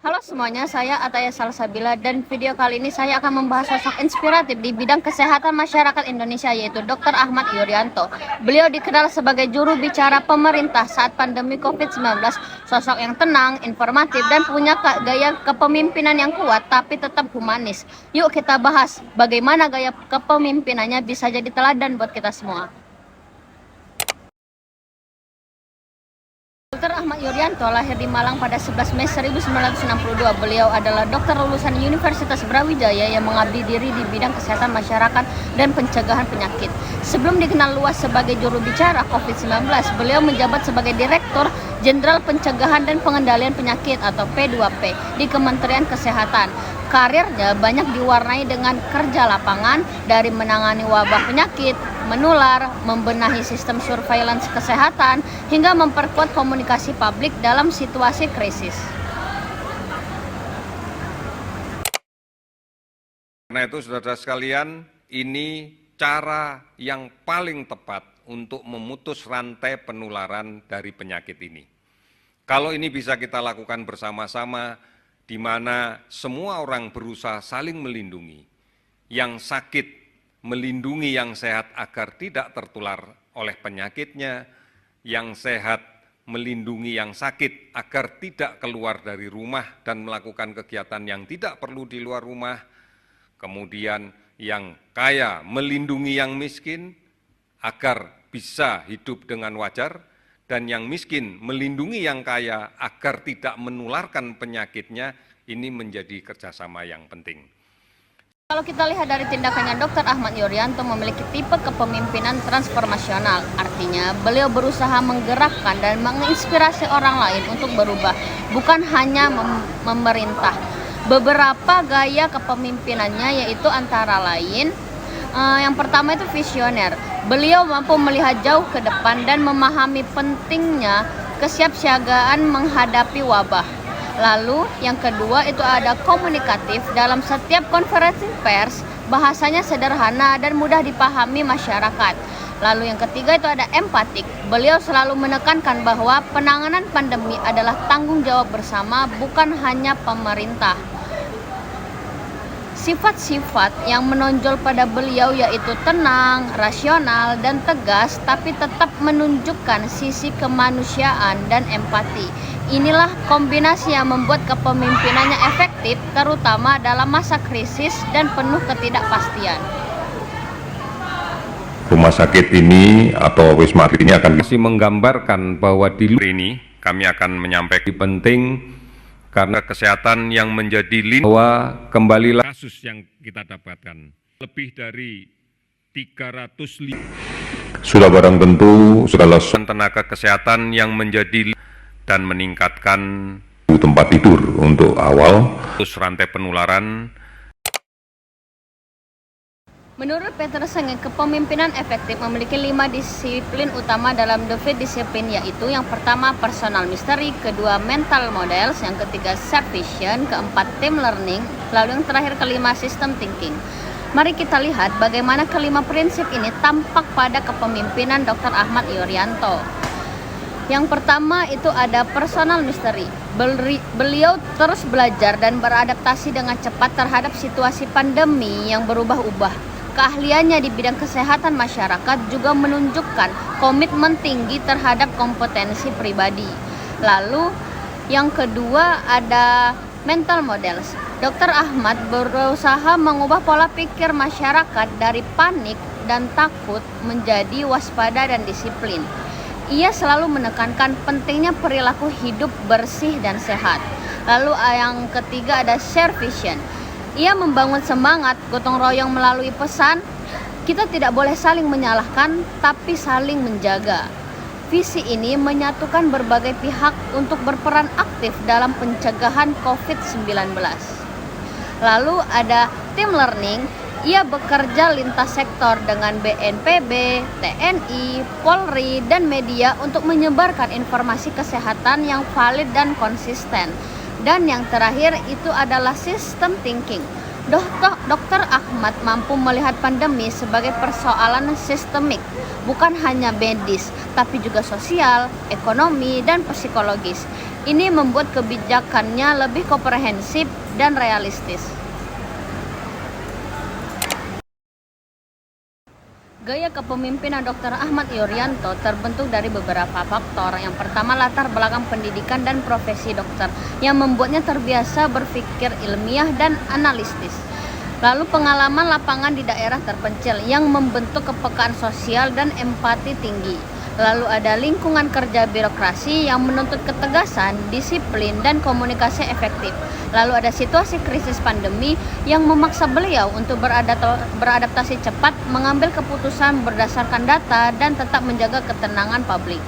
Halo semuanya, saya Ataya Salsabila dan video kali ini saya akan membahas sosok inspiratif di bidang kesehatan masyarakat Indonesia yaitu Dr. Ahmad Yuryanto. Beliau dikenal sebagai juru bicara pemerintah saat pandemi COVID-19, sosok yang tenang, informatif, dan punya gaya kepemimpinan yang kuat tapi tetap humanis. Yuk kita bahas bagaimana gaya kepemimpinannya bisa jadi teladan buat kita semua. Dr. Ahmad Yuryanto lahir di Malang pada 11 Mei 1962. Beliau adalah dokter lulusan Universitas Brawijaya yang mengabdi diri di bidang kesehatan masyarakat dan pencegahan penyakit. Sebelum dikenal luas sebagai juru bicara COVID-19, beliau menjabat sebagai Direktur Jenderal Pencegahan dan Pengendalian Penyakit atau P2P di Kementerian Kesehatan. Karirnya banyak diwarnai dengan kerja lapangan, dari menangani wabah penyakit menular, membenahi sistem surveillance kesehatan, hingga memperkuat komunikasi publik dalam situasi krisis. Karena itu, saudara sekalian, ini cara yang paling tepat untuk memutus rantai penularan dari penyakit ini. Kalau ini bisa kita lakukan bersama-sama, di mana semua orang berusaha saling melindungi, yang sakit melindungi yang sehat agar tidak tertular oleh penyakitnya, yang sehat melindungi yang sakit agar tidak keluar dari rumah dan melakukan kegiatan yang tidak perlu di luar rumah, kemudian yang kaya melindungi yang miskin agar bisa hidup dengan wajar, dan yang miskin melindungi yang kaya agar tidak menularkan penyakitnya. Ini menjadi kerjasama yang penting. Kalau kita lihat dari tindakannya, Dr. Ahmad Yuryanto memiliki tipe kepemimpinan transformasional. Artinya, beliau berusaha menggerakkan dan menginspirasi orang lain untuk berubah, bukan hanya memerintah. Beberapa gaya kepemimpinannya yaitu antara lain, yang pertama itu visioner. Beliau mampu melihat jauh ke depan dan memahami pentingnya kesiapsiagaan menghadapi wabah. Lalu yang kedua itu ada komunikatif. Dalam setiap konferensi pers, bahasanya sederhana dan mudah dipahami masyarakat. Lalu yang ketiga itu ada empatik. Beliau selalu menekankan bahwa penanganan pandemi adalah tanggung jawab bersama, bukan hanya pemerintah. Sifat-sifat yang menonjol pada beliau yaitu tenang, rasional, dan tegas, tapi tetap menunjukkan sisi kemanusiaan dan empati. Inilah kombinasi yang membuat kepemimpinannya efektif, terutama dalam masa krisis dan penuh ketidakpastian. Rumah sakit ini atau Wisma Atlet ini akan masih menggambarkan bahwa di luar ini kami akan menyampaikan penting karena kesehatan yang menjadi bahwa kembalilah kasus yang kita dapatkan lebih dari 305 sudah barang tentu segala tenaga kesehatan yang menjadi dan meningkatkan tempat tidur untuk awal rantai penularan. Menurut Peterson, kepemimpinan efektif memiliki 5 disiplin utama dalam The 5 disiplin, yaitu yang pertama personal mystery, kedua mental models, yang ketiga self vision, keempat team learning, lalu yang terakhir kelima system thinking. Mari kita lihat bagaimana kelima prinsip ini tampak pada kepemimpinan Dr. Ahmad Yuryanto. Yang pertama itu ada personal mystery. Beliau terus belajar dan beradaptasi dengan cepat terhadap situasi pandemi yang berubah-ubah. Keahliannya di bidang kesehatan masyarakat juga menunjukkan komitmen tinggi terhadap kompetensi pribadi. Lalu yang kedua ada mental models. Dr. Ahmad berusaha mengubah pola pikir masyarakat dari panik dan takut menjadi waspada dan disiplin. Ia selalu menekankan pentingnya perilaku hidup bersih dan sehat. Lalu yang ketiga ada share vision. Ia membangun semangat gotong royong melalui pesan, kita tidak boleh saling menyalahkan, tapi saling menjaga. Visi ini menyatukan berbagai pihak untuk berperan aktif dalam pencegahan COVID-19. Lalu ada team learning. Ia bekerja lintas sektor dengan BNPB, TNI, Polri, dan media untuk menyebarkan informasi kesehatan yang valid dan konsisten. Dan yang terakhir itu adalah system thinking. Dr. Ahmad mampu melihat pandemi sebagai persoalan sistemik, bukan hanya medis, tapi juga sosial, ekonomi, dan psikologis. Ini membuat kebijakannya lebih komprehensif dan realistis. Gaya kepemimpinan Dr. Ahmad Yuryanto terbentuk dari beberapa faktor. Yang pertama, latar belakang pendidikan dan profesi dokter yang membuatnya terbiasa berpikir ilmiah dan analitis. Lalu pengalaman lapangan di daerah terpencil yang membentuk kepekaan sosial dan empati tinggi. Lalu ada lingkungan kerja birokrasi yang menuntut ketegasan, disiplin, dan komunikasi efektif. Lalu ada situasi krisis pandemi yang memaksa beliau untuk beradaptasi cepat, mengambil keputusan berdasarkan data, dan tetap menjaga ketenangan publik.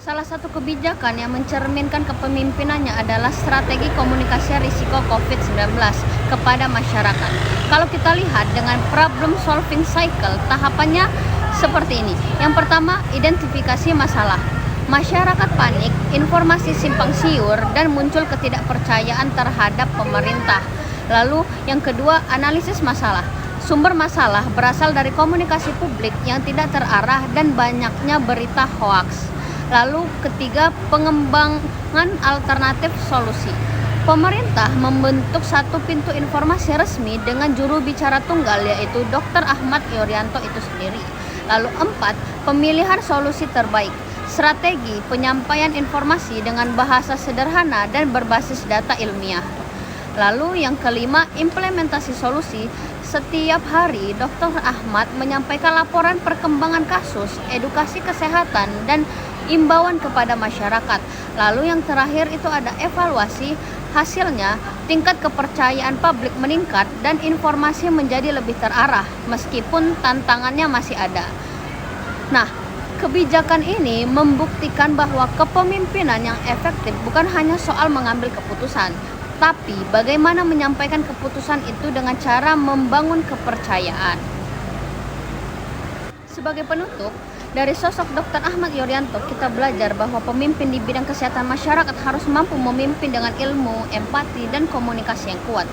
Salah satu kebijakan yang mencerminkan kepemimpinannya adalah strategi komunikasi risiko COVID-19 kepada masyarakat. Kalau kita lihat dengan problem solving cycle, tahapannya seperti ini. Yang pertama, identifikasi masalah. Masyarakat panik, informasi simpang siur, dan muncul ketidakpercayaan terhadap pemerintah. Lalu yang kedua, analisis masalah. Sumber masalah berasal dari komunikasi publik yang tidak terarah dan banyaknya berita hoaks. Lalu ketiga, pengembangan alternatif solusi. Pemerintah membentuk satu pintu informasi resmi dengan juru bicara tunggal, yaitu Dr. Ahmad Yuryanto itu sendiri. Lalu 4, pemilihan solusi terbaik. Strategi penyampaian informasi dengan bahasa sederhana dan berbasis data ilmiah. Lalu yang kelima, implementasi solusi. Setiap hari Dr. Ahmad menyampaikan laporan perkembangan kasus, edukasi kesehatan, dan imbauan kepada masyarakat. Lalu yang terakhir itu ada evaluasi. Hasilnya, tingkat kepercayaan publik meningkat dan informasi menjadi lebih terarah meskipun tantangannya masih ada. Nah, kebijakan ini membuktikan bahwa kepemimpinan yang efektif bukan hanya soal mengambil keputusan, tapi bagaimana menyampaikan keputusan itu dengan cara membangun kepercayaan. Sebagai penutup, dari sosok Dr. Ahmad Yuryanto, kita belajar bahwa pemimpin di bidang kesehatan masyarakat harus mampu memimpin dengan ilmu, empati, dan komunikasi yang kuat.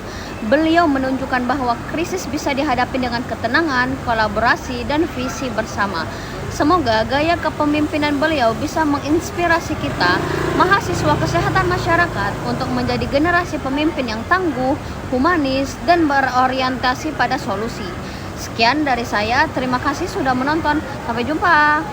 Beliau menunjukkan bahwa krisis bisa dihadapi dengan ketenangan, kolaborasi, dan visi bersama. Semoga gaya kepemimpinan beliau bisa menginspirasi kita, mahasiswa kesehatan masyarakat, untuk menjadi generasi pemimpin yang tangguh, humanis, dan berorientasi pada solusi. Sekian dari saya, terima kasih sudah menonton. Sampai jumpa.